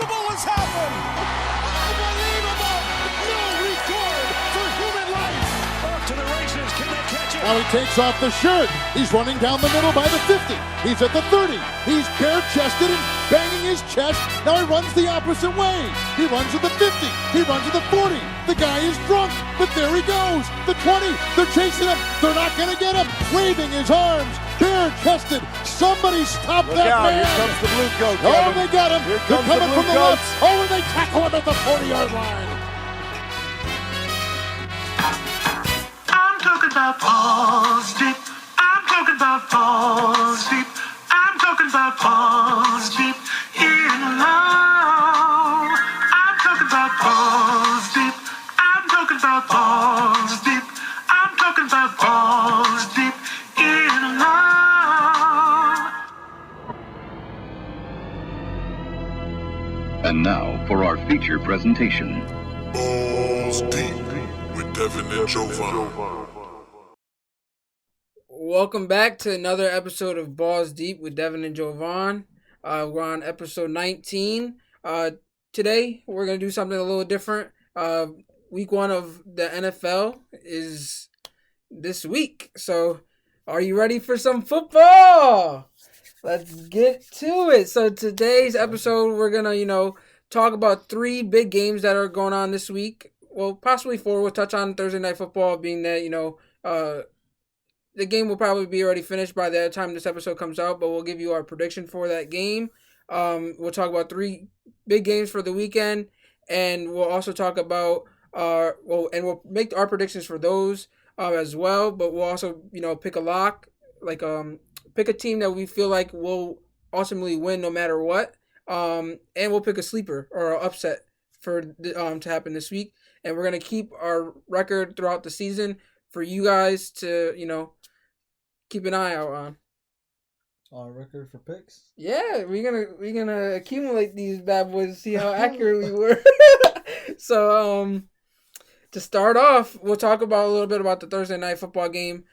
impossible has happened. Unbelievable. No record for human life. Off to the races. Can they catch it? Now he takes off the shirt. He's running down the middle by the 50. He's at the 30. He's bare-chested and banging his chest. Now he runs the opposite way. He runs at the 50. He runs at the 40. The guy is drunk, but there he goes. The 20. They're chasing him. They're not going to get him. Waving his arms. Bare-chested. Somebody stop Look that out, man. here comes the blue coat, Oh, Kevin. they got him. Here They're comes coming the from blue the coats. left. Oh, and they tackle him at the 40-yard line. I'm talking about balls deep. I'm talking about balls deep. I'm talking about balls deep in love. I'm talking about balls deep. I'm talking about balls deep. I'm talking about balls deep in love. And now for our feature presentation. Balls Deep with Devin Jovan. Welcome back to another episode of Balls Deep with Devin and Jovan. We're on episode 19. Today, we're going to do something a little different. Week 1 of the NFL is this week. So, are you ready for some football? Let's get to it. So, today's episode, we're going to, talk about 3 big games that are going on this week. Well, possibly 4. We'll touch on Thursday Night Football, being that, the game will probably be already finished by the time this episode comes out, but we'll give you our prediction for that game. We'll talk about 3 big games for the weekend, and we'll also talk about we'll make our predictions for those as well. But we'll also pick a lock, pick a team that we feel like will ultimately win no matter what, and we'll pick a sleeper or an upset for to happen this week. And we're gonna keep our record throughout the season for you guys to keep an eye out on. Our record for picks? Yeah, we're gonna accumulate these bad boys to see how accurate we were. So to start off, we'll talk about a little bit about the Thursday Night Football game.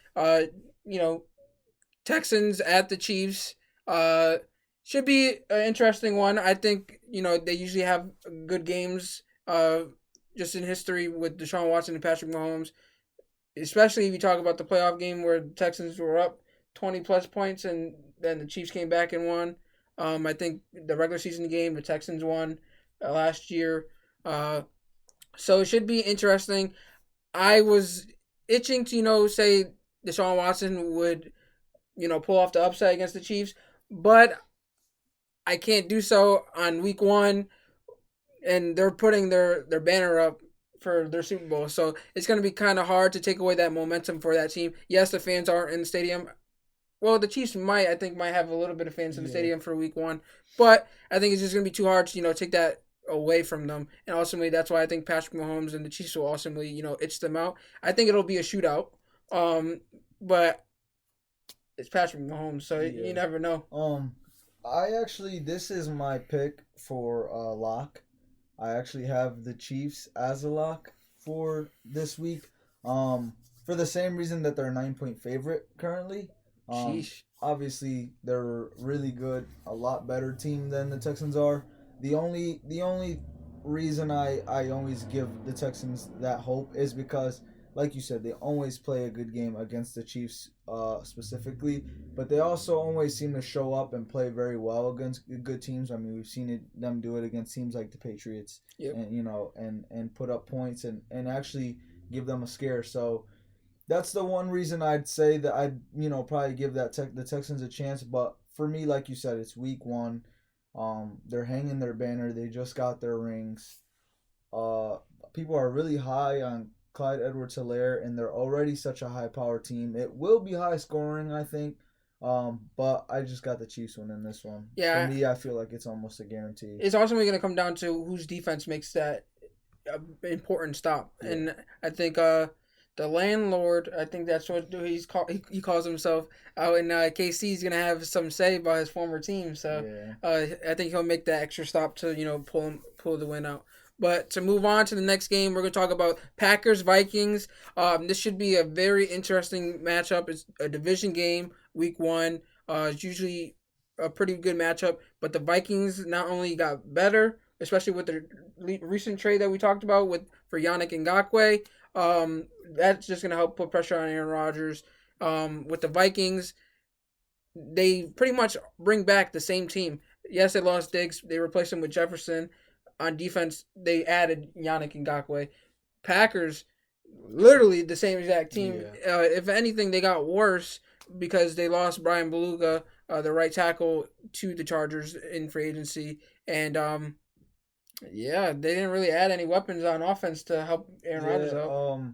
Texans at the Chiefs. Should be an interesting one. I think they usually have good games. Just in history with Deshaun Watson and Patrick Mahomes. Especially if you talk about the playoff game where the Texans were up 20-plus points and then the Chiefs came back and won. I think the regular season game, the Texans won last year. So it should be interesting. I was itching to, say Deshaun Watson would, pull off the upset against the Chiefs. But I can't do so on week 1. And they're putting their banner up for their Super Bowl. So it's going to be kind of hard to take away that momentum for that team. Yes, the fans aren't in the stadium. Well, the Chiefs might have a little bit of fans in the stadium for week 1. But I think it's just going to be too hard to, take that away from them. And ultimately, that's why I think Patrick Mahomes and the Chiefs will ultimately, itch them out. I think it'll be a shootout. But it's Patrick Mahomes, so you never know. This is my pick for lock. I actually have the Chiefs as a lock for this week. For the same reason that they're a 9-point favorite currently. Obviously, they're really good, a lot better team than the Texans are. The only reason I always give the Texans that hope is because, like you said, they always play a good game against the Chiefs specifically, but they also always seem to show up and play very well against good teams. I mean, we've seen them do it against teams like the Patriots, and put up points and actually give them a scare. So that's the one reason I'd say that I'd probably give the Texans a chance. But for me, like you said, it's week 1. They're hanging their banner. They just got their rings. People are really high on Clyde Edwards-Helaire, and they're already such a high-power team. It will be high-scoring, I think, but I just got the Chiefs winning this one. Yeah. For me, I feel like it's almost a guarantee. It's ultimately going to come down to whose defense makes that important stop. Yeah. And I think the landlord, I think that's what he calls himself, out in KC, he's going to have some say about his former team. So I think he'll make that extra stop to, pull the win out. But to move on to the next game, we're going to talk about Packers-Vikings. This should be a very interesting matchup. It's a division game, week 1. It's usually a pretty good matchup. But the Vikings not only got better, especially with the recent trade that we talked about for Yannick Ngakoue. That's just going to help put pressure on Aaron Rodgers. With the Vikings, they pretty much bring back the same team. Yes, they lost Diggs. They replaced him with Jefferson. On defense, they added Yannick Ngakoue. Packers, literally the same exact team. Yeah. If anything, they got worse because they lost Brian Beluga, the right tackle, to the Chargers in free agency. And, they didn't really add any weapons on offense to help Aaron Rodgers out.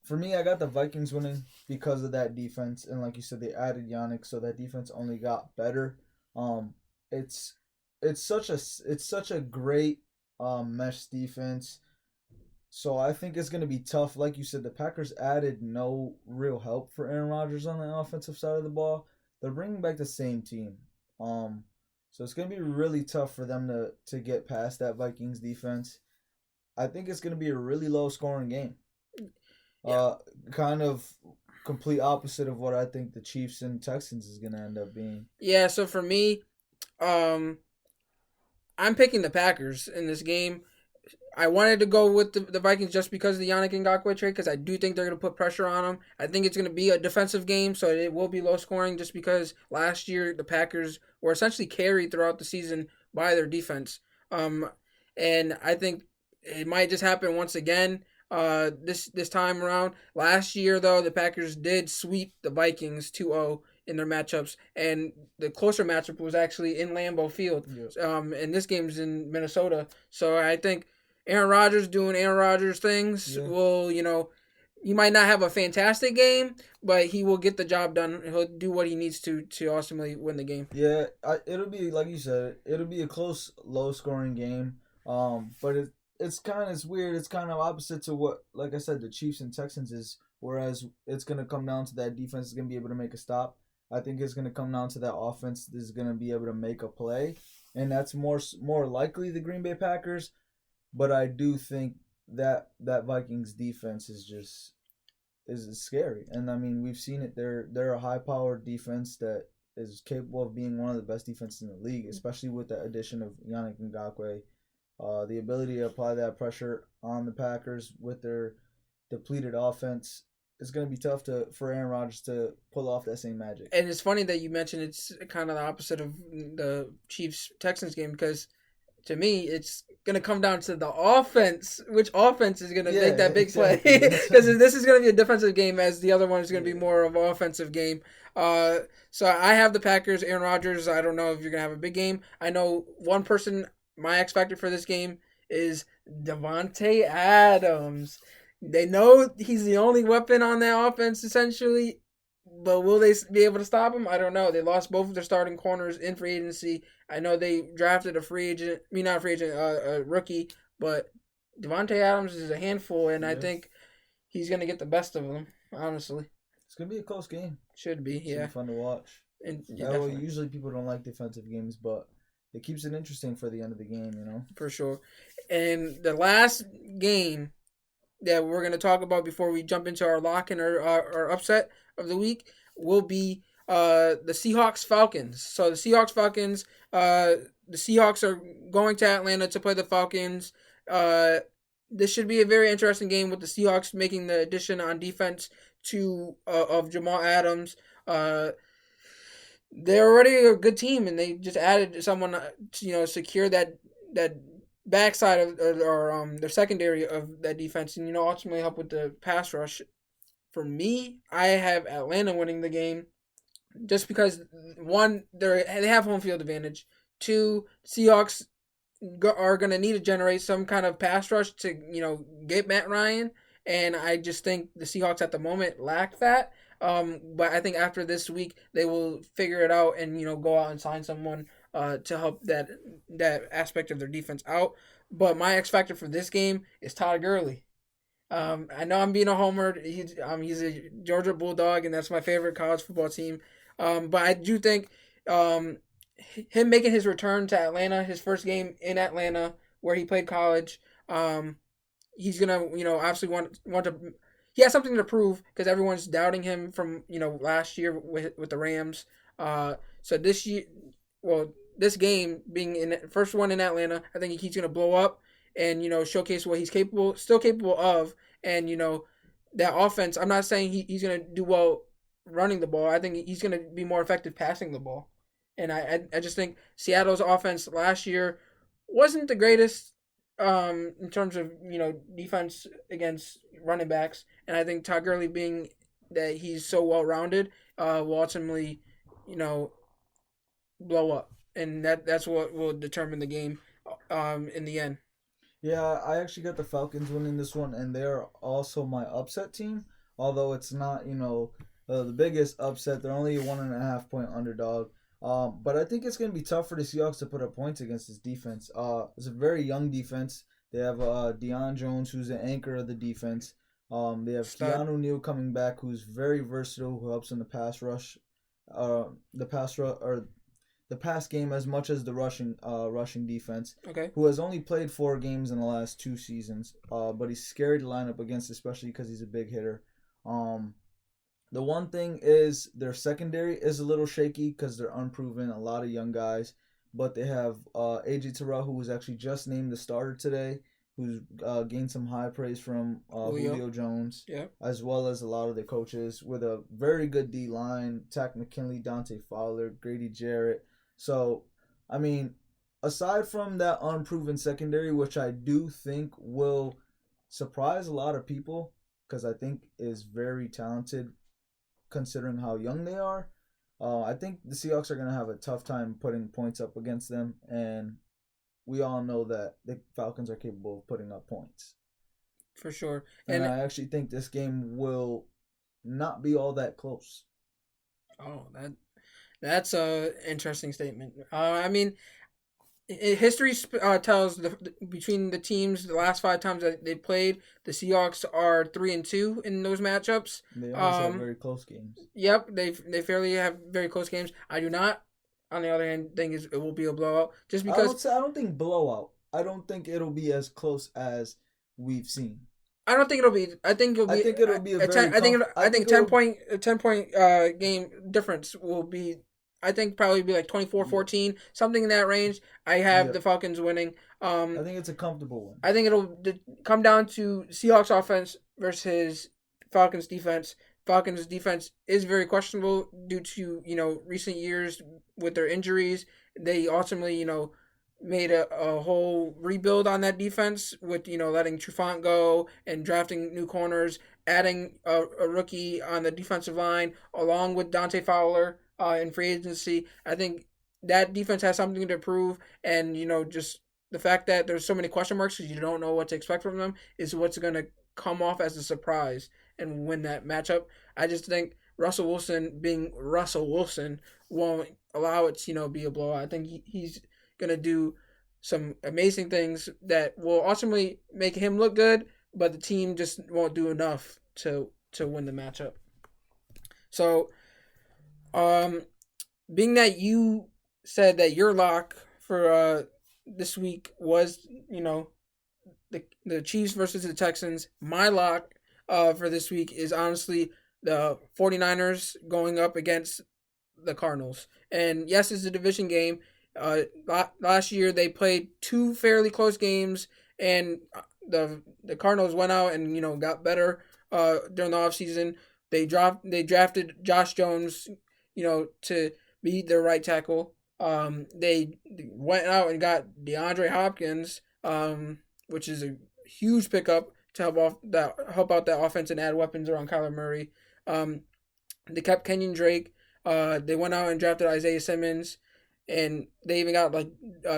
For me, I got the Vikings winning because of that defense, and like you said, they added Yannick, so that defense only got better. It's such a great mesh defense. So I think it's going to be tough. Like you said, the Packers added no real help for Aaron Rodgers on the offensive side of the ball. They're bringing back the same team. So it's going to be really tough for them to get past that Vikings defense. I think it's going to be a really low scoring game. Yeah. Kind of complete opposite of what I think the Chiefs and Texans is going to end up being. Yeah, so for me, I'm picking the Packers in this game. I wanted to go with the Vikings just because of the Yannick Ngakoue trade, because I do think they're going to put pressure on them. I think it's going to be a defensive game, so it will be low scoring just because last year the Packers were essentially carried throughout the season by their defense. And I think it might just happen once again this time around. Last year, though, the Packers did sweep the Vikings 2-0 in their matchups, and the closer matchup was actually in Lambeau Field. Yep. And this game's in Minnesota, so I think Aaron Rodgers doing Aaron Rodgers things will, he might not have a fantastic game, but he will get the job done. He'll do what he needs to ultimately win the game. Yeah, it'll be, like you said, it'll be a close, low-scoring game. But it's weird. It's kind of opposite to what, like I said, the Chiefs and Texans is, whereas it's going to come down to that defense is going to be able to make a stop. I think it's going to come down to that offense is going to be able to make a play, and that's more likely the Green Bay Packers. But I do think that Vikings defense is scary, and I mean we've seen it. They're a high-powered defense that is capable of being one of the best defenses in the league, especially with the addition of Yannick Ngakoue. The ability to apply that pressure on the Packers with their depleted offense. It's going to be tough for Aaron Rodgers to pull off that same magic. And it's funny that you mentioned it's kind of the opposite of the Chiefs-Texans game, because to me, it's going to come down to the offense. Which offense is going to make that big play? Because this is going to be a defensive game, as the other one is going to be more of an offensive game. So I have the Packers, Aaron Rodgers. I don't know if you're going to have a big game. I know one person, my X factor for this game is Davante Adams. They know he's the only weapon on that offense, essentially. But will they be able to stop him? I don't know. They lost both of their starting corners in free agency. I know they drafted a rookie. But Davante Adams is a handful, and I think he's going to get the best of them, honestly. It's going to be a close game. Should be, It's fun to watch. Usually people don't like defensive games, but it keeps it interesting for the end of the game, For sure. And the last game that we're going to talk about before we jump into our lock and our upset of the week will be the Seahawks-Falcons. So the Seahawks-Falcons, the Seahawks are going to Atlanta to play the Falcons. This should be a very interesting game with the Seahawks making the addition on defense of Jamal Adams. They're already a good team, and they just added someone to secure that backside of or their secondary of that defense, and ultimately help with the pass rush. For me, I have Atlanta winning the game, just because one, they have home field advantage. Two, Seahawks are going to need to generate some kind of pass rush to get Matt Ryan, and I just think the Seahawks at the moment lack that. But I think after this week they will figure it out and go out and sign someone to help that aspect of their defense out. But my X factor for this game is Todd Gurley. I know I'm being a homer. He's a Georgia Bulldog, and that's my favorite college football team. But I do think him making his return to Atlanta, his first game in Atlanta where he played college, he's gonna obviously want to. He has something to prove because everyone's doubting him from last year with the Rams. So this year, this game being in first one in Atlanta, I think he's going to blow up and showcase what he's still capable of, and that offense. I'm not saying he's going to do well running the ball. I think he's going to be more effective passing the ball, and I just think Seattle's offense last year wasn't the greatest in terms of defense against running backs, and I think Todd Gurley being that he's so well rounded will ultimately blow up, and that's what will determine the game in the end. Yeah, I actually got the Falcons winning this one, and they're also my upset team. Although it's not, the biggest upset. They're only a 1.5 point underdog. But I think it's going to be tough for the Seahawks to put up points against this defense. It's a very young defense. They have Devin Jovan, who's the anchor of the defense. They have Keanu Neal coming back, who's very versatile, who helps in the pass rush, the pass game as much as the rushing defense. Okay. Who has only played 4 games in the last 2 seasons. But he's scary to line up against, especially because he's a big hitter. The one thing is their secondary is a little shaky because they're unproven, a lot of young guys. But they have AJ Terrell, who was actually just named the starter today, who's gained some high praise from Julio Jones, as well as a lot of the coaches, with a very good D-line, Takk McKinley, Dante Fowler, Grady Jarrett. So, I mean, aside from that unproven secondary, which I do think will surprise a lot of people, because I think is very talented considering how young they are, I think the Seahawks are going to have a tough time putting points up against them, and we all know that the Falcons are capable of putting up points. For sure. And I actually think this game will not be all that close. Oh, that's a interesting statement. I mean, history tells between the teams the last 5 times that they played, the Seahawks are 3-2 in those matchups. They always have very close games. Yep, they fairly have very close games. I do not. On the other hand, think it will be a blowout just because I don't think blowout. I don't think it'll be as close as we've seen. I don't think it'll be. I think it'll be a 10 point game difference will be. I think probably be like 24-14, something in that range. I have the Falcons winning. I think it's a comfortable one. I think it'll come down to Seahawks offense versus Falcons defense. Falcons defense is very questionable due to recent years with their injuries. They ultimately made a whole rebuild on that defense with letting Trufant go and drafting new corners, adding a rookie on the defensive line along with Dante Fowler in free agency. I think that defense has something to prove, and just the fact that there's so many question marks because you don't know what to expect from them is what's going to come off as a surprise and win that matchup. I just think Russell Wilson being Russell Wilson won't allow it to be a blowout. I think he's gonna do some amazing things that will ultimately make him look good, but the team just won't do enough to win the matchup. So, being that you said that your lock for this week was the Chiefs versus the Texans, my lock for this week is honestly the 49ers going up against the Cardinals. And yes, it's a division game. Last year they played 2 fairly close games, and the Cardinals went out and got better during the offseason. They drafted Josh Jones, to be their right tackle. They went out and got DeAndre Hopkins, which is a huge pickup to help out that offense and add weapons around Kyler Murray. They kept Kenyon Drake. They went out and drafted Isaiah Simmons, and they even got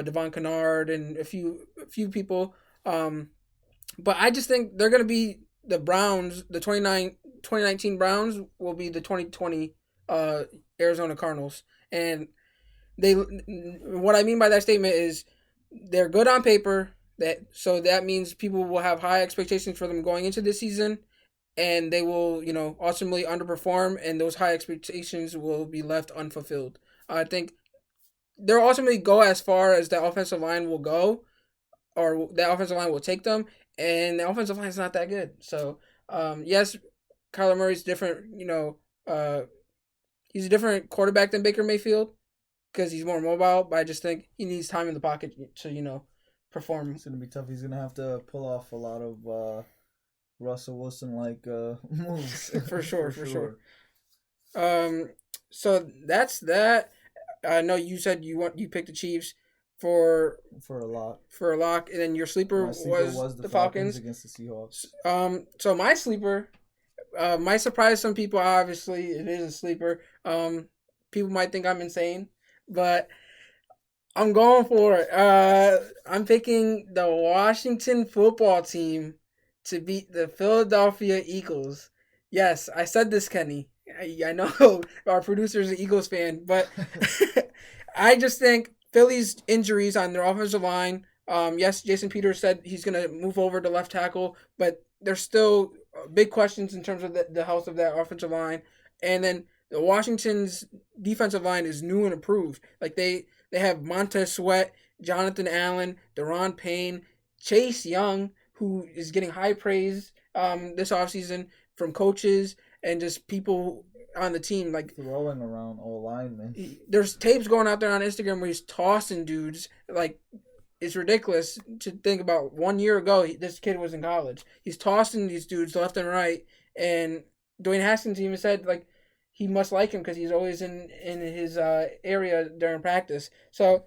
Devon Kennard and a few people. But I just think they're gonna be the Browns. The 2019 Browns will be the 2020 Arizona Cardinals, and what I mean by that statement is they're good on paper. So that means people will have high expectations for them going into this season, and they will, ultimately underperform, and those high expectations will be left unfulfilled. I think they'll ultimately go as far as the offensive line will go, or the offensive line will take them, and the offensive line is not that good. So, yes, Kyler Murray's different, he's a different quarterback than Baker Mayfield, because he's more mobile, but I just think he needs time in the pocket to perform. It's gonna be tough. He's gonna have to pull off a lot of Russell Wilson like moves for sure. So that's that. I know you said you picked the Chiefs for a lock. And then your sleeper, was the Falcons against the Seahawks. So my sleeper might surprise some people. Obviously, it is a sleeper. People might think I'm insane, but I'm going for it. I'm picking the Washington football team to beat the Philadelphia Eagles. Yes, I said this, Kenny. I know our producer's an Eagles fan, but I just think Philly's injuries on their offensive line. Yes, Jason Peters said he's going to move over to left tackle, but there's still big questions in terms of the health of that offensive line. And then the Washington's defensive line is new and improved. Like they have Montez Sweat, Jonathan Allen, Deron Payne, Chase Young, who is getting high praise this offseason from coaches and just people on the team. Like throwing around all linemen. There's tapes going out there on Instagram where he's tossing dudes. Like, it's ridiculous to think about. 1 year ago, this kid was in college. He's tossing these dudes left and right. And Dwayne Haskins even said, like, he must like him because he's always in his area during practice. So,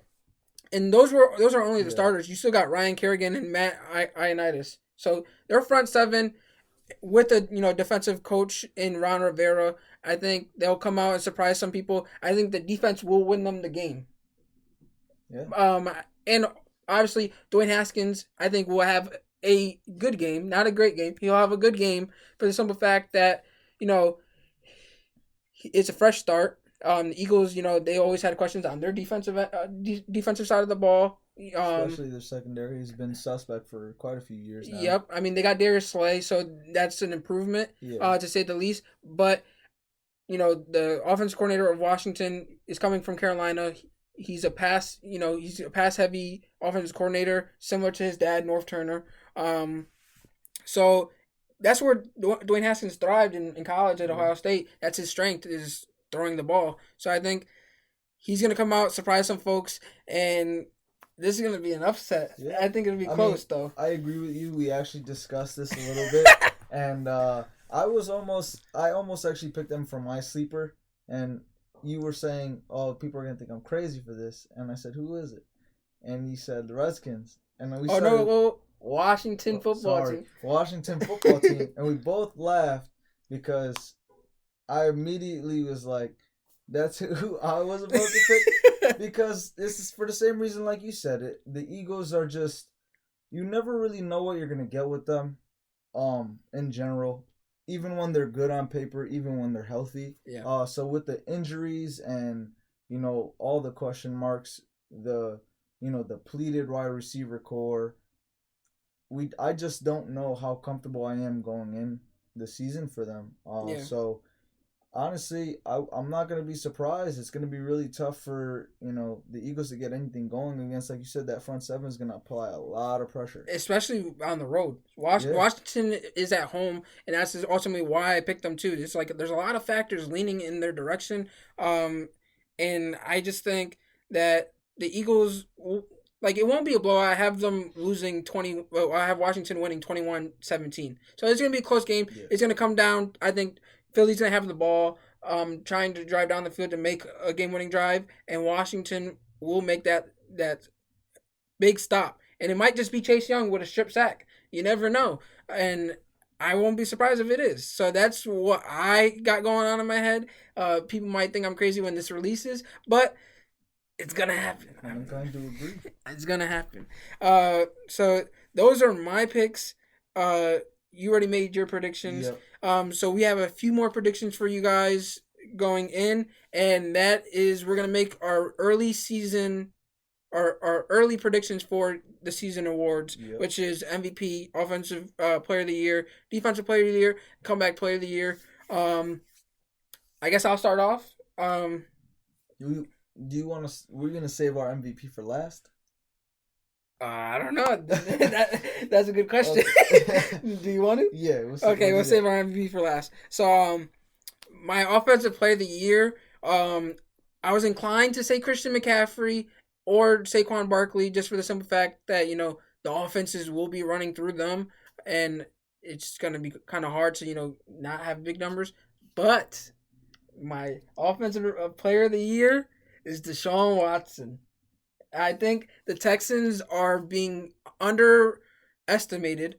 and those are only the starters. You still got Ryan Kerrigan and Matt Ioannidis. So their front seven with a defensive coach in Ron Rivera, I think they'll come out and surprise some people. I think the defense will win them the game. Yeah. And obviously Dwayne Haskins, I think, will have a good game, not a great game. He'll have a good game for the simple fact that it's a fresh start. The Eagles, they always had questions on their defensive side of the ball. Especially their secondary has been suspect for quite a few years now. Yep. I mean, they got Darius Slay, so that's an improvement, to say the least. But, the offensive coordinator of Washington is coming from Carolina. He's a pass-heavy offensive coordinator, similar to his dad, North Turner. So that's where Dwayne Haskins thrived in college at Ohio State. That's his strength, is throwing the ball. So I think he's going to come out, surprise some folks, and this is going to be an upset. Yeah. I think it'll be close, though. I agree with you. We actually discussed this a little bit, and I almost actually picked them for my sleeper, and you were saying, oh, people are going to think I'm crazy for this, and I said, who is it? And you said the Redskins, and then Washington football team. Washington football team, and we both laughed because I immediately was like, that's who I was about to pick. Because this is for the same reason like you said it. The Eagles are just, you never really know what you're going to get with them in general. Even when they're good on paper, even when they're healthy. Yeah. So with the injuries and, all the question marks, the depleted wide receiver core, I just don't know how comfortable I am going in the season for them. So honestly, I'm not going to be surprised. It's going to be really tough for, the Eagles to get anything going against, like you said, that front seven is going to apply a lot of pressure. Especially on the road. Washington is at home, and that's ultimately why I picked them too. It's like there's a lot of factors leaning in their direction. And I just think that the Eagles, it won't be a blowout. I have them losing I have Washington winning 21-17. So it's going to be a close game. Yeah. It's going to come down, I think, Philly's going to have the ball, trying to drive down the field to make a game-winning drive, and Washington will make that big stop. And it might just be Chase Young with a strip sack. You never know. And I won't be surprised if it is. So that's what I got going on in my head. People might think I'm crazy when this releases, but it's going to happen. I'm going to agree. It's going to happen. So those are my picks. You already made your predictions. Yep. So we have a few more predictions for you guys going in, and that is we're going to make our early season, our early predictions for the season awards, which is MVP, Offensive Player of the Year, Defensive Player of the Year, Comeback Player of the Year. I guess I'll start off. Do you want to? We're going to save our MVP for last. I don't know. That's a good question. Okay. Do you want to? Yeah. We'll save our MVP for last. So, my Offensive Player of the Year, I I was inclined to say Christian McCaffrey or Saquon Barkley just for the simple fact that, the offenses will be running through them and it's going to be kind of hard to, not have big numbers. But my offensive player of the year is Deshaun Watson. I think the Texans are being underestimated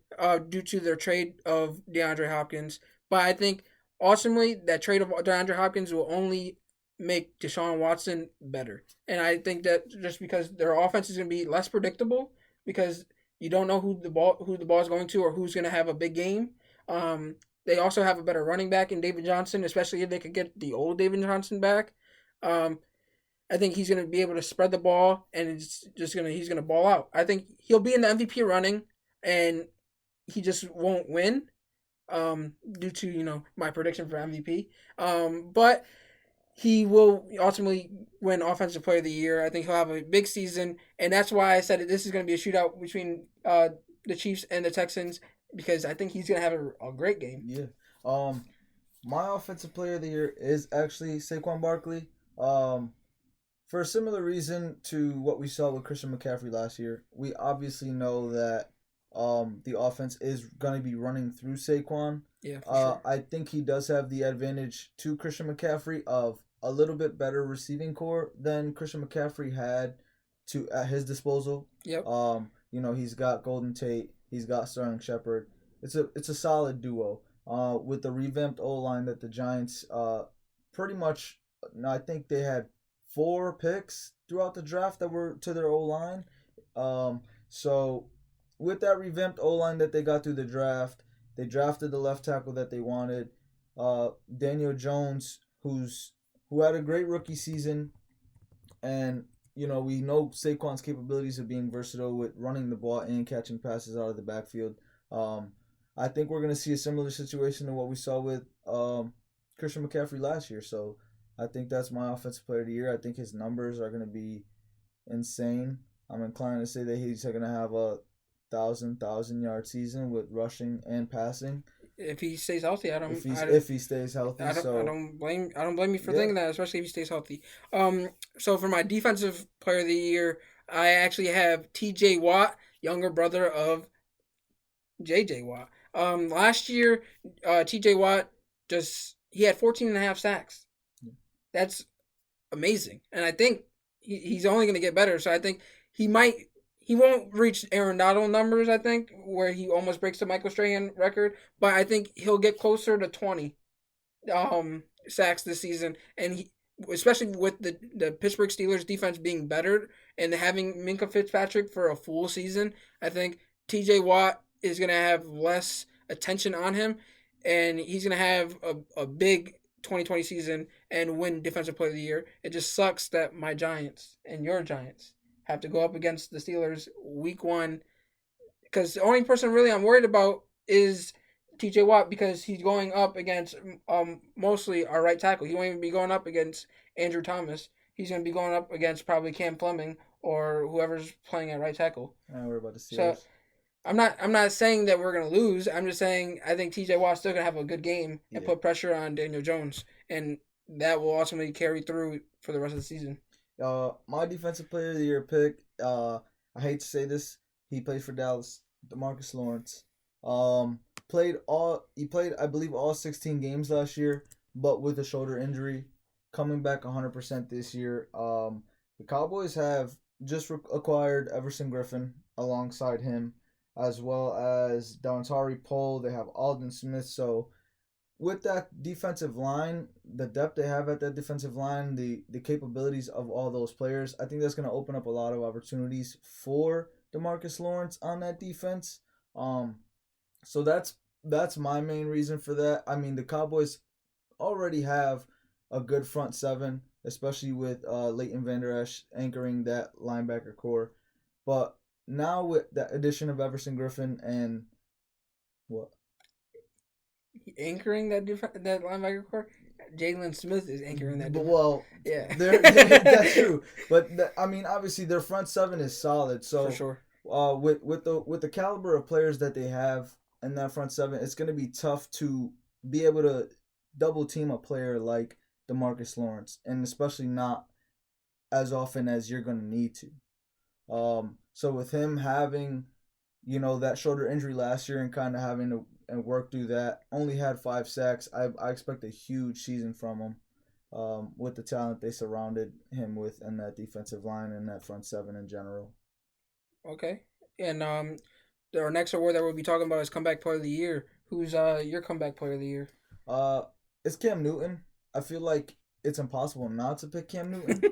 due to their trade of DeAndre Hopkins. But I think ultimately that trade of DeAndre Hopkins will only make Deshaun Watson better. And I think that just because their offense is going to be less predictable because you don't know who the ball is going to or who's going to have a big game. They also have a better running back in David Johnson, especially if they could get the old David Johnson back. I think he's going to be able to spread the ball, and he's going to ball out. I think he'll be in the MVP running, and he just won't win due to my prediction for MVP. But he will ultimately win Offensive Player of the Year. I think he'll have a big season, and that's why I said this is going to be a shootout between the Chiefs and the Texans because I think he's going to have a great game. Yeah. My Offensive Player of the Year is actually Saquon Barkley. For a similar reason to what we saw with Christian McCaffrey last year, we obviously know that the offense is going to be running through Saquon. Yeah, for sure. I think he does have the advantage to Christian McCaffrey of a little bit better receiving core than Christian McCaffrey had at his disposal. Yep. He's got Golden Tate, he's got Sterling Shepard. It's a solid duo. With the revamped O-line that the Giants pretty much, I think they had 4 picks throughout the draft that were to their O-line. So with that revamped O-line that they got through the draft, they drafted the left tackle that they wanted. Daniel Jones, who had a great rookie season, and we know Saquon's capabilities of being versatile with running the ball and catching passes out of the backfield. I think we're going to see a similar situation to what we saw with Christian McCaffrey last year. So I think that's my Offensive Player of the Year. I think his numbers are going to be insane. I'm inclined to say that he's going to have a 1,000-yard season with rushing and passing. If he stays healthy, if he stays healthy, I don't blame you for thinking that, especially if he stays healthy. So for my Defensive Player of the Year, I actually have T.J. Watt, younger brother of J.J. Watt. Last year, T.J. Watt he had 14.5 sacks. That's amazing, and I think he's only going to get better. So I think he won't reach Aaron Donald numbers, I think, where he almost breaks the Michael Strahan record, but I think he'll get closer to 20 sacks this season. And especially with the Pittsburgh Steelers defense being better and having Minkah Fitzpatrick for a full season, I think TJ Watt is going to have less attention on him, and he's going to have a big 2020 season and win Defensive Player of the Year. It just sucks that my Giants and your Giants have to go up against the Steelers week 1 because the only person really I'm worried about is TJ Watt because he's going up against mostly our right tackle. He won't even be going up against Andrew Thomas. He's going to be going up against probably Cam Fleming or whoever's playing at right tackle. I don't worry about the Steelers. So I'm not saying that we're going to lose. I'm just saying I think TJ Watt's still going to have a good game and put pressure on Daniel Jones, and that will ultimately carry through for the rest of the season. My Defensive Player of the Year pick, I hate to say this, he plays for Dallas, DeMarcus Lawrence. He played I believe all 16 games last year, but with a shoulder injury, coming back 100% this year. The Cowboys have just acquired Everson Griffin alongside him, as well as Dantari Poe. They have Alden Smith. So with that defensive line, the depth they have at that defensive line, the capabilities of all those players, I think that's going to open up a lot of opportunities for DeMarcus Lawrence on that defense. So that's my main reason for that. I mean, the Cowboys already have a good front seven, especially with Leighton Vander Esch anchoring that linebacker core. But now with the addition of Everson Griffin and what? Anchoring that linebacker core? Jalen Smith is anchoring that. Well, yeah, that's true. But obviously their front seven is solid. So for sure. With the caliber of players that they have in that front seven, it's going to be tough to be able to double team a player like DeMarcus Lawrence, and especially not as often as you're going to need to. So with him having, that shoulder injury last year and kind of having to work through that, only had 5 sacks. I expect a huge season from him with the talent they surrounded him with and that defensive line and that front seven in general. Okay. And our next award that we'll be talking about is Comeback Player of the Year. Who's your Comeback Player of the Year? It's Cam Newton. I feel like it's impossible not to pick Cam Newton.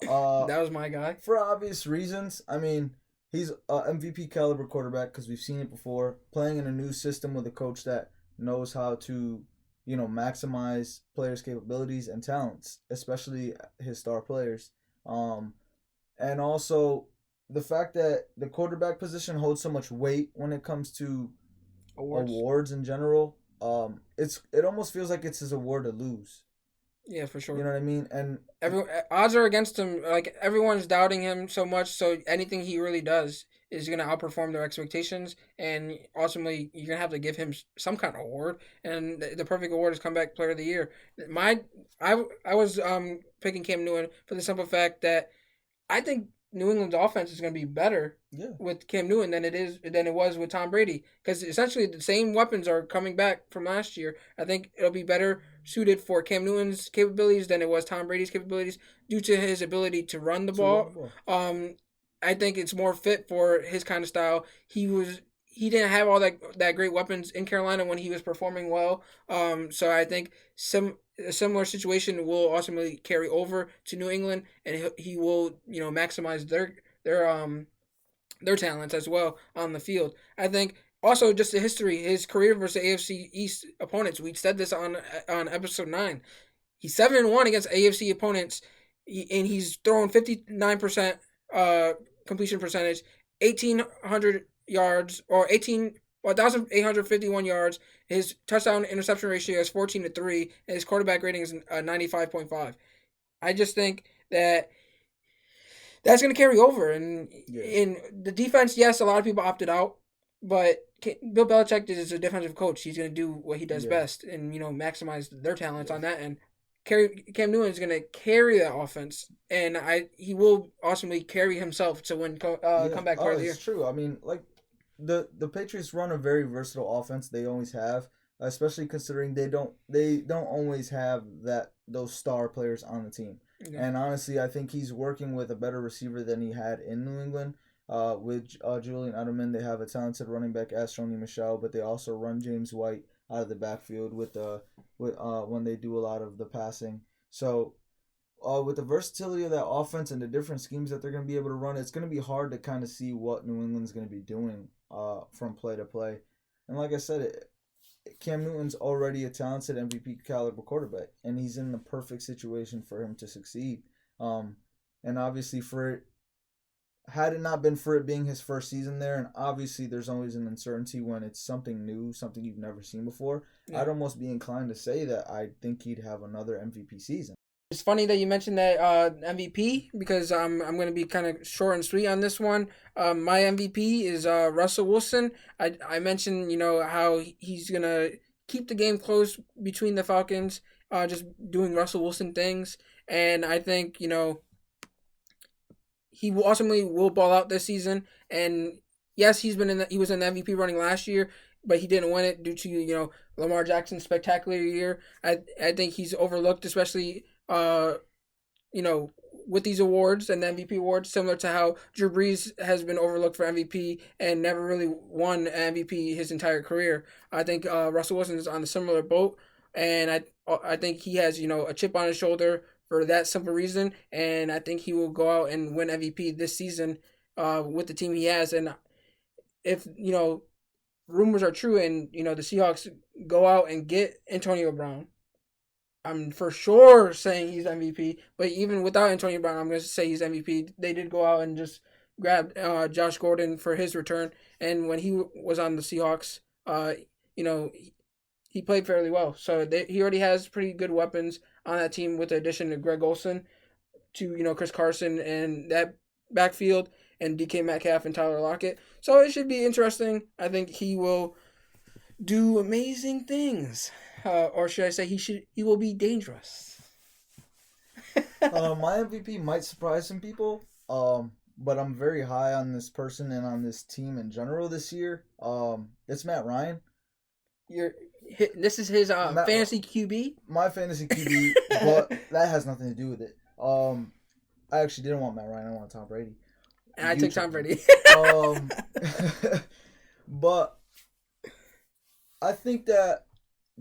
That was my guy. For obvious reasons. I mean, he's an MVP caliber quarterback because we've seen it before. Playing in a new system with a coach that knows how to, maximize players' capabilities and talents, especially his star players. And also the fact that the quarterback position holds so much weight when it comes to awards in general. It almost feels like it's his award to lose. Yeah, for sure. You know what I mean? And odds are against him. Like, everyone's doubting him so much, so anything he really does is going to outperform their expectations, and ultimately you're going to have to give him some kind of award, and the perfect award is Comeback Player of the Year. I was picking Cam Newton for the simple fact that I think New England's offense is going to be better with Cam Newton than it was with Tom Brady, because essentially the same weapons are coming back from last year. I think it'll be better suited for Cam Newton's capabilities than it was Tom Brady's capabilities due to his ability to run the ball. I think it's more fit for his kind of style. He didn't have all that great weapons in Carolina when he was performing well. So I think a similar situation will ultimately carry over to New England, and he will maximize their talents as well on the field. I think also just the history, his career versus AFC East opponents. We said this on episode 9. He's 7-1 against AFC opponents, and he's thrown 59% completion percentage, 1,800 yards or 1,851 yards. His touchdown interception ratio is 14-3, and his quarterback rating is 95.5. I just think that that's going to carry over. And in the defense, yes, a lot of people opted out, but Bill Belichick is a defensive coach. He's going to do what he does best and maximize their talents on that end. Cam Newton is going to carry that offense, and he will ultimately carry himself to win Comeback Player of the Year. It's true. I mean, like the Patriots run a very versatile offense. They always have, especially considering they don't always have those star players on the team. Yeah. And honestly, I think he's working with a better receiver than he had in New England. With Julian Edelman, they have a talented running back, Sony Michel, but they also run James White out of the backfield with when they do a lot of the passing. So with the versatility of that offense and the different schemes that they're going to be able to run, it's going to be hard to kind of see what New England's going to be doing from play to play. And like I said, Cam Newton's already a talented MVP caliber quarterback, and he's in the perfect situation for him to succeed. And obviously, had it not been for it being his first season there, and obviously there's always an uncertainty when it's something new, something you've never seen before, I'd almost be inclined to say that I think he'd have another MVP season. It's funny that you mentioned that MVP, because I'm going to be kind of short and sweet on this one. My MVP is Russell Wilson. I mentioned, how he's going to keep the game close between the Falcons, just doing Russell Wilson things. And I think, he ultimately will ball out this season. And yes, he was in the MVP running last year, but he didn't win it due to, Lamar Jackson's spectacular year. I think he's overlooked, especially with these awards and the MVP awards, similar to how Drew Brees has been overlooked for MVP and never really won MVP his entire career. I think Russell Wilson is on a similar boat, and I think he has a chip on his shoulder for that simple reason, and I think he will go out and win MVP this season with the team he has. And if rumors are true and the Seahawks go out and get Antonio Brown, I'm for sure saying he's MVP. But even without Antonio Brown, I'm going to say he's MVP. They did go out and just grab Josh Gordon for his return, and when he was on the Seahawks, he played fairly well. So he already has pretty good weapons on that team, with the addition of Greg Olsen to Chris Carson and that backfield, and DK Metcalf and Tyler Lockett. So it should be interesting. I think he will do amazing things. Or should I say he will be dangerous. My MVP might surprise some people. But I'm very high on this person and on this team in general this year. It's Matt Ryan. This is his fantasy QB. My fantasy QB, but that has nothing to do with it. I actually didn't want Matt Ryan. I want Tom Brady. And I took Tom Brady. But I think that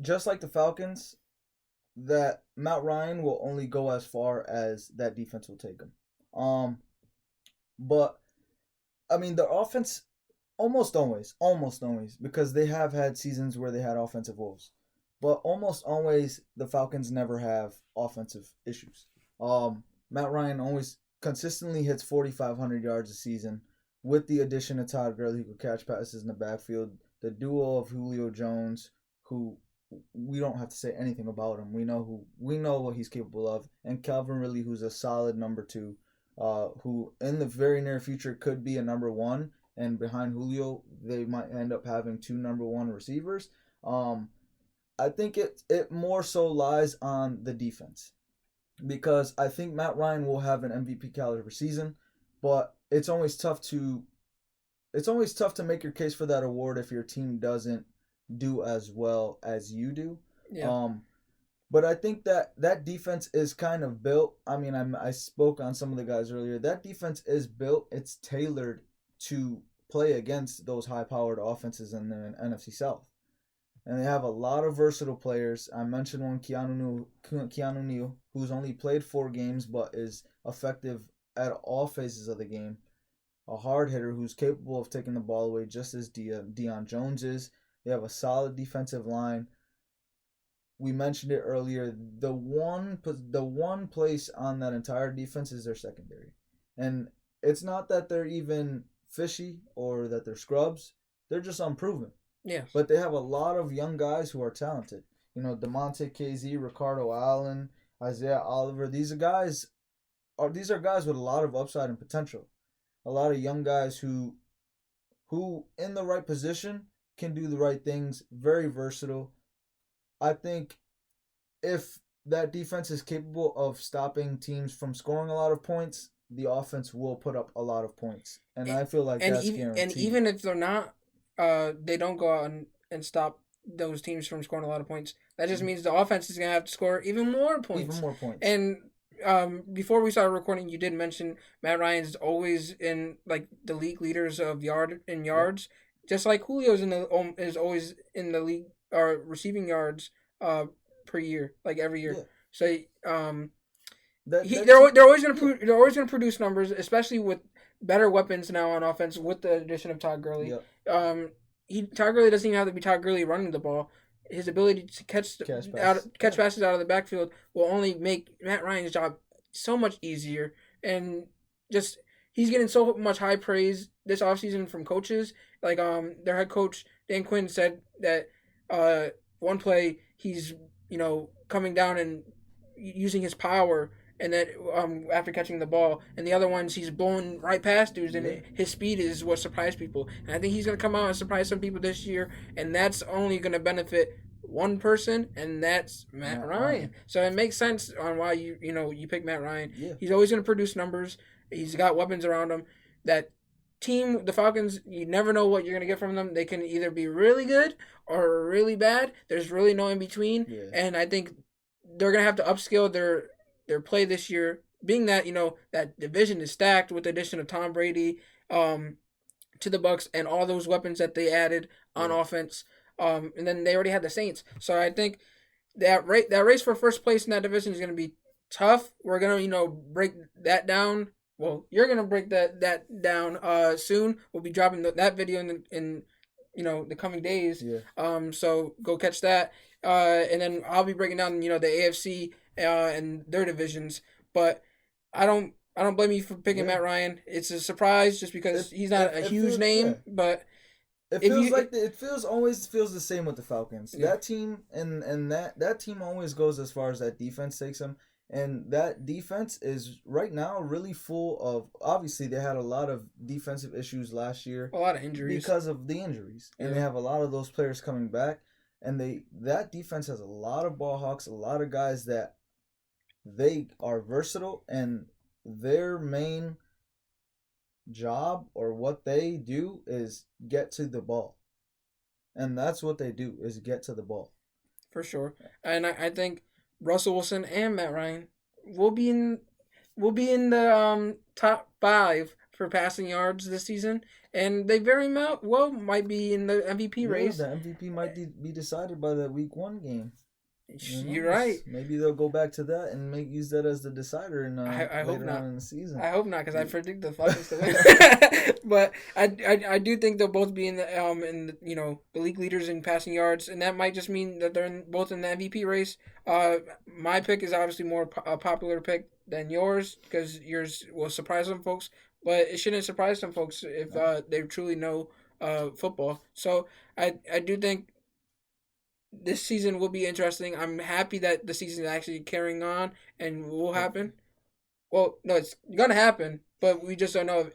just like the Falcons, that Matt Ryan will only go as far as that defense will take him. But I mean, the offense almost always, because they have had seasons where they had offensive woes, but almost always the Falcons never have offensive issues. Matt Ryan always consistently hits 4,500 yards a season. With the addition of Todd Gurley, who could catch passes in the backfield, the duo of Julio Jones, who we don't have to say anything about him. We know what he's capable of, and Calvin Ridley, who's a solid number 2, who in the very near future could be a number 1, and behind Julio, they might end up having 2 number 1 receivers. I think it more so lies on the defense, because I think Matt Ryan will have an MVP caliber season, but it's always tough to make your case for that award if your team doesn't do as well as you do. Yeah. But I think that defense is kind of built. I mean, I spoke on some of the guys earlier. That defense is built. It's tailored to play against those high-powered offenses in the NFC South. And they have a lot of versatile players. I mentioned one, Keanu Neal, who's only played 4 games but is effective at all phases of the game. A hard hitter who's capable of taking the ball away just as Deion Jones is. They have a solid defensive line. We mentioned it earlier. The one place on that entire defense is their secondary. And it's not that they're even fishy or that they're scrubs. They're just unproven. Yeah. But they have a lot of young guys who are talented. DeMonte KZ, Ricardo Allen, Isaiah Oliver. These are guys with a lot of upside and potential. A lot of young guys who in the right position can do the right things. Very versatile. I think if that defense is capable of stopping teams from scoring a lot of points, the offense will put up a lot of points. And I feel like that's guaranteed. And even if they're not, they don't go out and stop those teams from scoring a lot of points, that just means the offense is going to have to score even more points. And before we started recording, you did mention Matt Ryan's always in like the league leaders of yards, just like Julio's is always in the league or receiving yards per year, like every year. Yeah. So they're always gonna produce numbers, especially with better weapons now on offense with the addition of Todd Gurley. Yep. Todd Gurley doesn't even have to be Todd Gurley running the ball. His ability to catch passes out of the backfield will only make Matt Ryan's job so much easier. And just he's getting so much high praise this offseason from coaches. Like their head coach Dan Quinn said that one play he's coming down and using his power, and then after catching the ball, and the other ones he's blowing right past dudes, and his speed is what surprised people. And I think he's gonna come out and surprise some people this year, and that's only gonna benefit one person, and that's Matt Ryan. So it makes sense on why you pick Matt Ryan. Yeah. He's always gonna produce numbers. He's got weapons around him. That team, the Falcons, you never know what you're gonna get from them. They can either be really good or really bad. There's really no in between. Yeah. And I think they're gonna have to upscale their play this year, being that that division is stacked with the addition of Tom Brady to the Bucs and all those weapons that they added on offense. And then they already had the Saints. So I think that race for first place in that division is going to be tough. We're going to break that down. Well, you're going to break that down soon. We'll be dropping that video in the coming days. Yeah. So go catch that. And then I'll be breaking down the AFC and their divisions. But I don't blame you for picking Matt Ryan. It's a surprise just because he's not a huge name, but it always feels the same with the Falcons. Yeah. That team and that team always goes as far as that defense takes them. And that defense is right now really full of, obviously they had a lot of defensive issues last year. A lot of injuries. Because of the injuries. And they have a lot of those players coming back. And that defense has a lot of ball hawks, a lot of guys that they are versatile, and their main job or what they do is get to the ball. And that's what they do, is get to the ball. For sure. And I think Russell Wilson and Matt Ryan will be in the top 5 for passing yards this season, and they very well might be in the MVP race. The MVP might be decided by that Week 1 game. You're right. Maybe they'll go back to that and use that as the decider in I hope later not. on in the season. I hope not, because I predict the Falcons to win. But I do think they'll both be in the the league leaders in passing yards, and that might just mean that they're both in the MVP race. My pick is obviously more a popular pick than yours, because yours will surprise some folks, but it shouldn't surprise some folks if they truly know football. So I do think this season will be interesting. I'm happy that the season is actually carrying on and will happen. Well, no, it's gonna happen, but we just don't know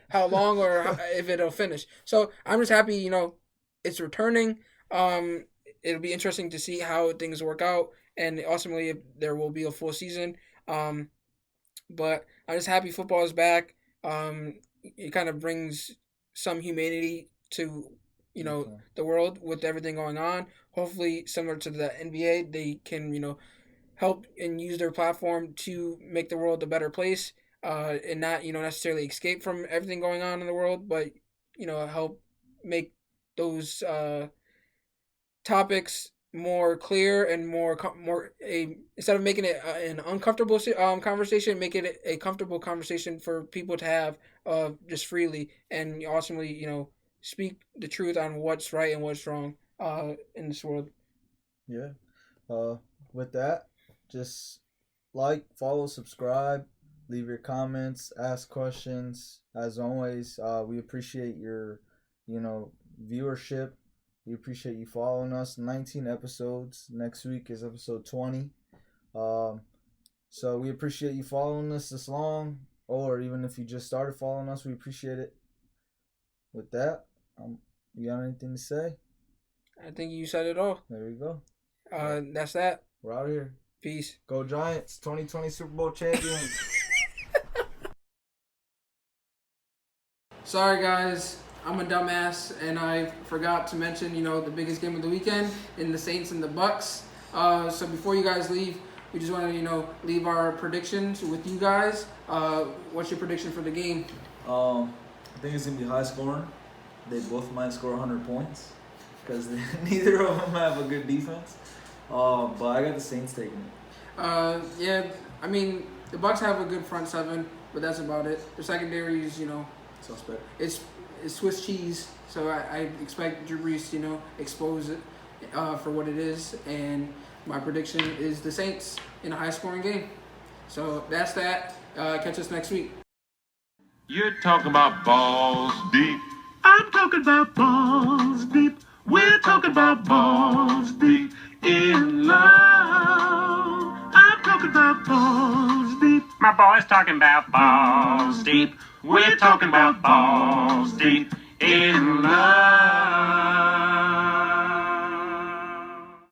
how long or if it'll finish. So I'm just happy, it's returning. It'll be interesting to see how things work out, and ultimately if there will be a full season. But I'm just happy football is back. It kind of brings some humanity to the world with everything going on. Hopefully, similar to the NBA, they can, help and use their platform to make the world a better place, and not, necessarily escape from everything going on in the world, but, help make those topics more clear and instead of making it an uncomfortable conversation, make it a comfortable conversation for people to have just freely, and ultimately, speak the truth on what's right and what's wrong in this world. Yeah. With that, just follow, subscribe, leave your comments, ask questions. As always, we appreciate your, viewership. We appreciate you following us. 19 episodes. Next week is episode 20. So we appreciate you following us this long, or even if you just started following us, we appreciate it. With that, you got anything to say? I think you said it all. There you go. That's that. We're out of here. Peace. Go Giants. 2020 Super Bowl champions. Sorry, guys. I'm a dumbass, and I forgot to mention, the biggest game of the weekend in the Saints and the Bucks. So before you guys leave, we just want to, leave our predictions with you guys. What's your prediction for the game? I think it's going to be high scoring. They both might score 100 points because neither of them have a good defense. But I got the Saints taking it. Yeah, I mean, the Bucks have a good front seven, but that's about it. The secondary is, suspect. It's Swiss cheese, so I expect Drew Brees, expose it for what it is, and my prediction is the Saints in a high-scoring game. So that's that. Catch us next week. You're talking about balls deep. I'm talking about balls deep. We're talking about balls deep in love. I'm talking about balls deep. My boy's talking about balls deep. We're talking about balls deep in love.